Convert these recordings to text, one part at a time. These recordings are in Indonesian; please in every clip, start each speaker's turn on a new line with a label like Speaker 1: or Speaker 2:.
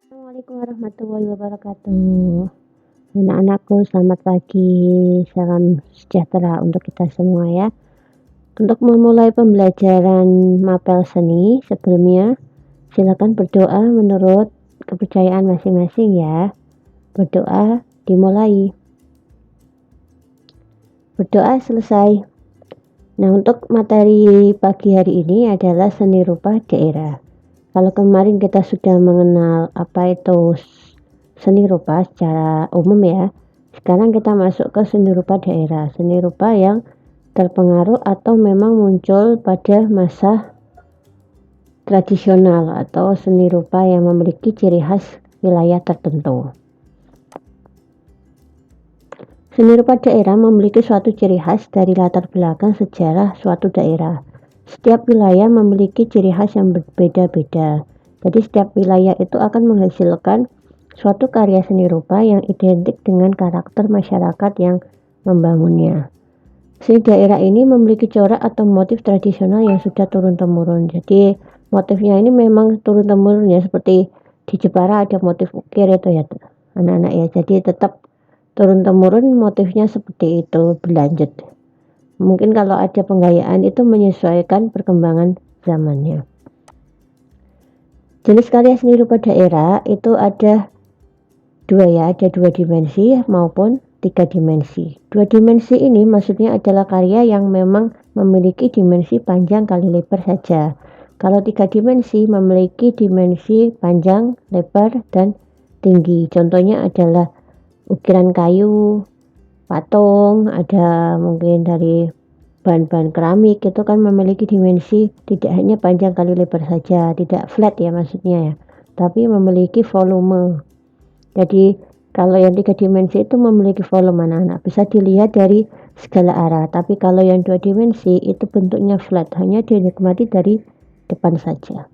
Speaker 1: Assalamualaikum warahmatullahi wabarakatuh. Anak-anakku, selamat pagi. Salam sejahtera untuk kita semua ya. Untuk memulai pembelajaran mapel seni, sebelumnya silakan berdoa menurut kepercayaan masing-masing ya. Berdoa dimulai. Berdoa selesai. Nah, untuk materi pagi hari ini adalah seni rupa daerah. Kalau kemarin kita sudah mengenal apa itu seni rupa secara umum ya, sekarang kita masuk ke seni rupa daerah. Seni rupa yang terpengaruh atau memang muncul pada masa tradisional atau seni rupa yang memiliki ciri khas wilayah tertentu. Seni rupa daerah memiliki suatu ciri khas dari latar belakang sejarah suatu daerah. Setiap wilayah memiliki ciri khas yang berbeda-beda. Jadi setiap wilayah itu akan menghasilkan suatu karya seni rupa yang identik dengan karakter masyarakat yang membangunnya. Seni daerah ini memiliki corak atau motif tradisional yang sudah turun-temurun. Jadi motifnya ini memang turun-temurun ya, seperti di Jepara ada motif ukir itu ya anak-anak ya. Jadi tetap turun-temurun motifnya seperti itu berlanjut. Mungkin kalau ada penggayaan itu menyesuaikan perkembangan zamannya. Jenis karya seni rupa daerah itu ada ada dua dimensi maupun 3 dimensi. 2 dimensi ini maksudnya adalah karya yang memang memiliki dimensi panjang kali lebar saja. Kalau 3 dimensi memiliki dimensi panjang, lebar, dan tinggi. Contohnya adalah ukiran kayu, patung, ada mungkin dari bahan-bahan keramik, itu kan memiliki dimensi tidak hanya panjang kali lebar saja, tidak flat ya maksudnya ya, tapi memiliki volume. Jadi kalau yang 3 dimensi itu memiliki volume anak-anak, bisa dilihat dari segala arah. Tapi kalau yang 2 dimensi itu bentuknya flat, hanya dinikmati dari depan saja.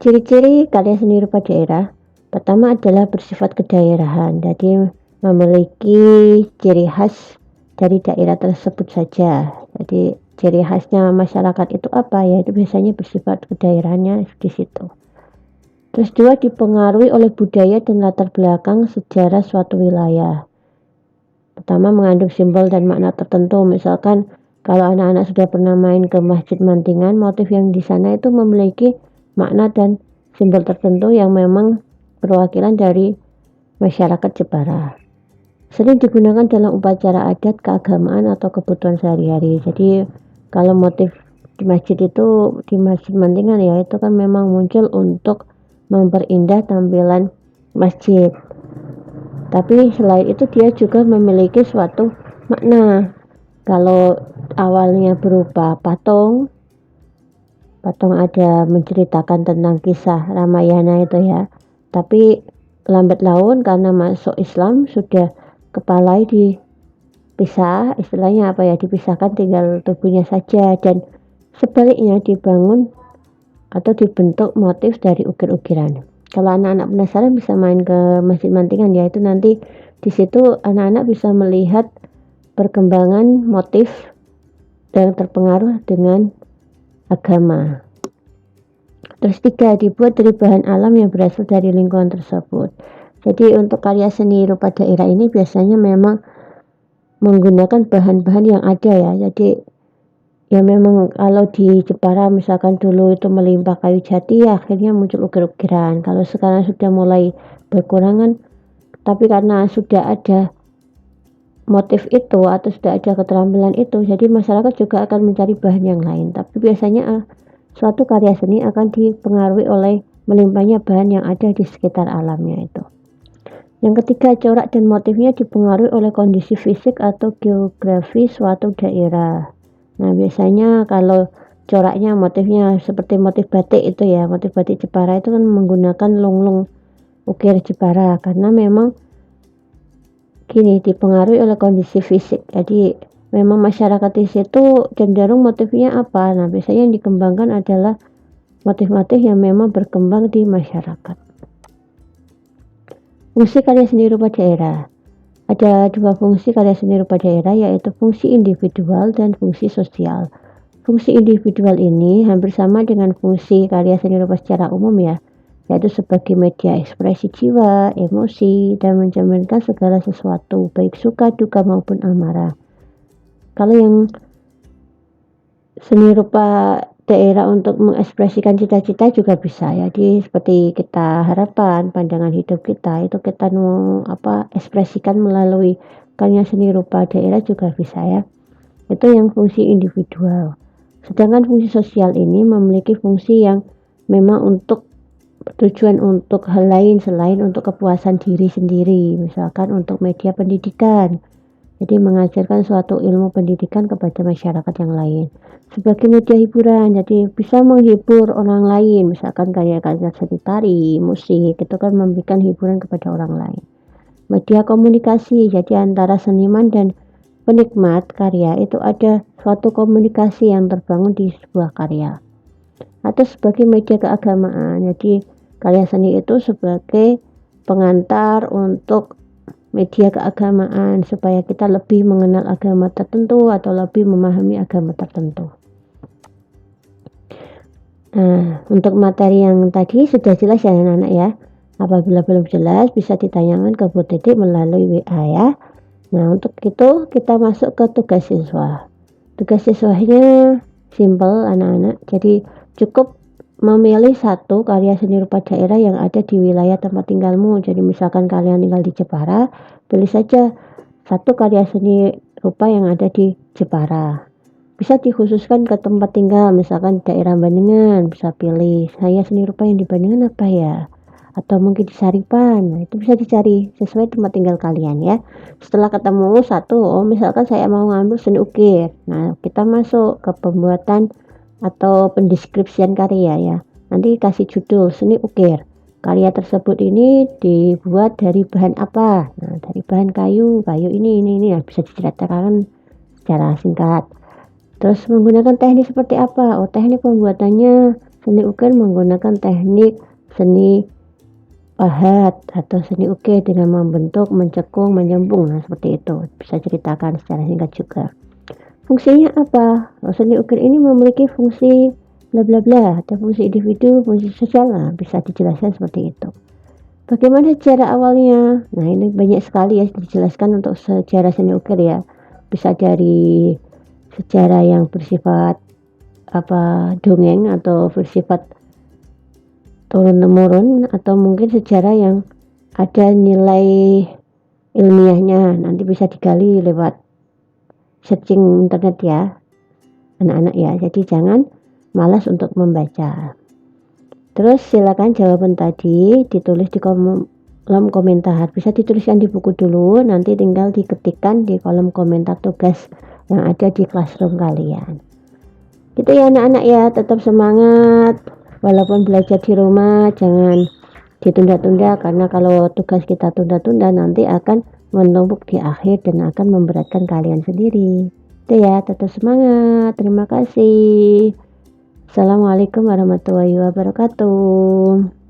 Speaker 1: Ciri-ciri karya seni rupa daerah pertama adalah bersifat kedaerahan, jadi memiliki ciri khas dari daerah tersebut saja. Jadi ciri khasnya masyarakat itu apa ya, itu biasanya bersifat kedaerahannya di situ. Terus 2, dipengaruhi oleh budaya dan latar belakang sejarah suatu wilayah. Pertama, mengandung simbol dan makna tertentu. Misalkan kalau anak-anak sudah pernah main ke Masjid Mantingan, motif yang di sana itu memiliki makna dan simbol tertentu yang memang perwakilan dari masyarakat Jepara. Sering digunakan dalam upacara adat, keagamaan, atau kebutuhan sehari-hari. Jadi kalau motif di masjid itu, di Masjid Mantingan ya, itu kan memang muncul untuk memperindah tampilan masjid. Tapi selain itu dia juga memiliki suatu makna. Kalau awalnya berupa patung ada menceritakan tentang kisah Ramayana itu ya, tapi lambat laun karena masuk Islam sudah kepala dipisah, istilahnya apa ya, dipisahkan tinggal tubuhnya saja, dan sebaliknya dibangun atau dibentuk motif dari ukir-ukiran. Kalau anak-anak penasaran bisa main ke Masjid Mantingan ya, itu nanti di situ anak-anak bisa melihat perkembangan motif yang terpengaruh dengan agama. Terus 3, dibuat dari bahan alam yang berasal dari lingkungan tersebut. Jadi untuk karya seni rupa daerah ini biasanya memang menggunakan bahan-bahan yang ada ya. Jadi ya memang kalau di Jepara misalkan dulu itu melimpah kayu jati, ya akhirnya muncul ukir-ukiran. Kalau sekarang sudah mulai berkurangan, tapi karena sudah ada motif itu atau sudah ada keterampilan itu, jadi masyarakat juga akan mencari bahan yang lain. Tapi biasanya suatu karya seni akan dipengaruhi oleh melimpahnya bahan yang ada di sekitar alamnya itu. Yang ketiga, corak dan motifnya dipengaruhi oleh kondisi fisik atau geografi suatu daerah. Nah, biasanya kalau coraknya, motifnya seperti motif batik itu ya, motif batik Jepara itu kan menggunakan lunglung ukir Jepara, karena memang dipengaruhi oleh kondisi fisik. Jadi memang masyarakat di situ cenderung motifnya apa. Nah, biasanya yang dikembangkan adalah motif-motif yang memang berkembang di masyarakat. Fungsi karya seni rupa daerah. Ada 2 fungsi karya seni rupa daerah, yaitu fungsi individual dan fungsi sosial. Fungsi individual ini hampir sama dengan fungsi karya seni rupa secara umum ya. yaitu sebagai media ekspresi jiwa, emosi, dan mencerminkan segala sesuatu, baik suka, duka, maupun amarah. Kalau yang seni rupa daerah untuk mengekspresikan cita-cita juga bisa ya, jadi seperti kita harapan, pandangan hidup kita itu kita ekspresikan melalui karya seni rupa daerah juga bisa ya. Itu yang fungsi individual. Sedangkan fungsi sosial ini memiliki fungsi yang memang untuk tujuan untuk hal lain selain untuk kepuasan diri sendiri, misalkan untuk media pendidikan. Jadi mengajarkan suatu ilmu pendidikan kepada masyarakat yang lain. Sebagai media hiburan, jadi bisa menghibur orang lain, misalkan karya-karya seni tari, musik, itu kan memberikan hiburan kepada orang lain. Media komunikasi, jadi antara seniman dan penikmat karya itu ada suatu komunikasi yang terbangun di sebuah karya. Atau sebagai media keagamaan, jadi karya seni itu sebagai pengantar untuk media keagamaan supaya kita lebih mengenal agama tertentu atau lebih memahami agama tertentu. Nah, untuk materi yang tadi sudah jelas ya anak-anak ya. Apabila belum jelas bisa ditanyakan ke Bu Titik melalui WA ya. Nah, untuk itu kita masuk ke tugas siswa. Tugas siswanya simple anak-anak. Jadi cukup memilih satu karya seni rupa daerah yang ada di wilayah tempat tinggalmu. Jadi misalkan kalian tinggal di Jepara, pilih saja satu karya seni rupa yang ada di Jepara. Bisa dikhususkan ke tempat tinggal, misalkan daerah Bandungan, bisa pilih saya seni rupa yang di Bandungan apa ya, atau mungkin di Saripan. Nah, itu bisa dicari sesuai tempat tinggal kalian ya. Setelah ketemu satu, misalkan saya mau ngambil seni ukir. Nah, kita masuk ke pembuatan atau pendeskripsian karya ya. Nanti kasih judul seni ukir. Karya tersebut ini dibuat dari bahan apa? Nah, dari bahan kayu ini ya, bisa diceritakan secara singkat. Terus menggunakan teknik seperti apa? Teknik pembuatannya seni ukir menggunakan teknik seni pahat atau seni ukir dengan membentuk, mencekung, menyambung. Nah, seperti itu. Bisa ceritakan secara singkat juga. Fungsinya apa? Seni ukir ini memiliki fungsi bla bla bla, atau fungsi individu, fungsi sosial. Nah, bisa dijelaskan seperti itu. Bagaimana sejarah awalnya? Nah, ini banyak sekali ya dijelaskan untuk sejarah seni ukir ya. Bisa dari sejarah yang bersifat dongeng atau bersifat turun-temurun, atau mungkin sejarah yang ada nilai ilmiahnya. Nanti bisa digali lewat searching internet ya anak-anak ya. Jadi jangan malas untuk membaca. Terus silakan jawaban tadi ditulis di kolom komentar. Bisa dituliskan di buku dulu, nanti tinggal diketikkan di kolom komentar tugas yang ada di classroom kalian. Gitu ya anak-anak ya, tetap semangat. Walaupun belajar di rumah jangan ditunda-tunda, karena kalau tugas kita tunda-tunda nanti akan menumpuk di akhir dan akan memberatkan kalian sendiri. Itu ya, tetap semangat. Terima kasih. Assalamualaikum warahmatullahi wabarakatuh.